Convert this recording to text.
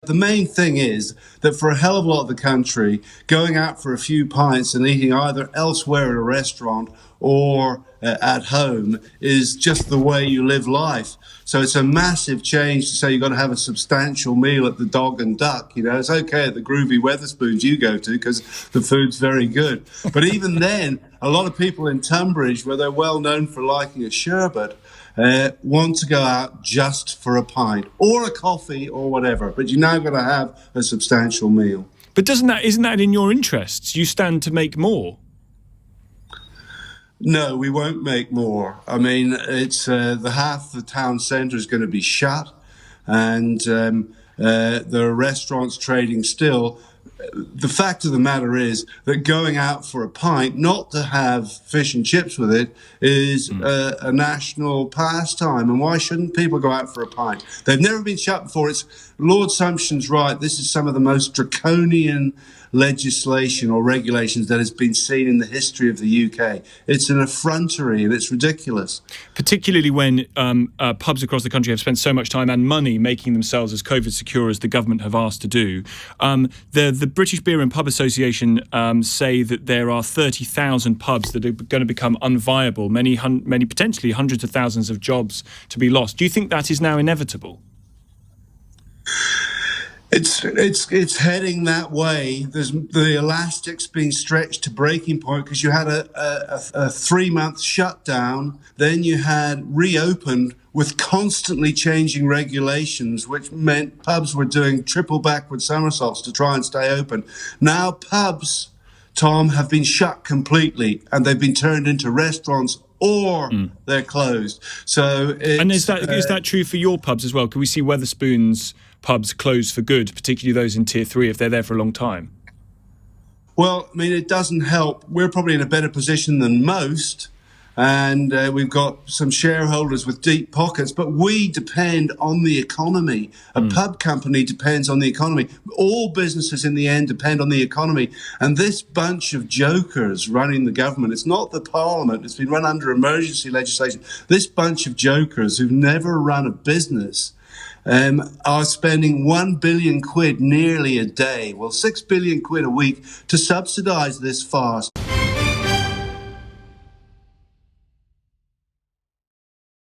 The main thing is that for a hell of a lot of the country, going out for a few pints and eating either elsewhere at a restaurant or at home is just the way you live life. So it's a massive change to say you've got to have a substantial meal at the Dog and Duck. You know, it's okay at the groovy Wetherspoons you go to because the food's very good. But even then, a lot of people in Tunbridge, where they're well known for liking a sherbet, want to go out just for a pint or a coffee or whatever. But you're now going to have a substantial meal. But isn't that in your interests? You stand to make more. No, we won't make more. I mean, it's the half the town centre is going to be shut, and there are restaurants trading still. The fact of the matter is that going out for a pint, not to have fish and chips with it, is a national pastime. And why shouldn't people go out for a pint? They've never been shut before. It's Lord Sumption's right. This is some of the most draconian legislation or regulations that has been seen in the history of the UK. It's an effrontery and it's ridiculous. Particularly when pubs across the country have spent so much time and money making themselves as COVID secure as the government have asked to do. The British Beer and Pub Association say that there are 30,000 pubs that are going to become unviable, many potentially hundreds of thousands of jobs to be lost. Do you think that is now inevitable? It's heading that way. There's the elastic's been stretched to breaking point because you had a 3-month shutdown, then you had reopened with constantly changing regulations, which meant pubs were doing triple backward somersaults to try and stay open. Now pubs, Tom, have been shut completely and they've been turned into restaurants or they're closed. So and is that true for your pubs as well? Can we see Wetherspoons pubs closed for good, particularly those in Tier 3 if they're there for a long time? Well, I mean, it doesn't help. We're probably in a better position than most, and we've got some shareholders with deep pockets, but we depend on the economy. A pub company depends on the economy. All businesses in the end depend on the economy. And this bunch of jokers running the government, it's not the Parliament, it's been run under emergency legislation. This bunch of jokers who've never run a business are spending 1 billion quid nearly a day, well, 6 billion quid a week to subsidise this farce.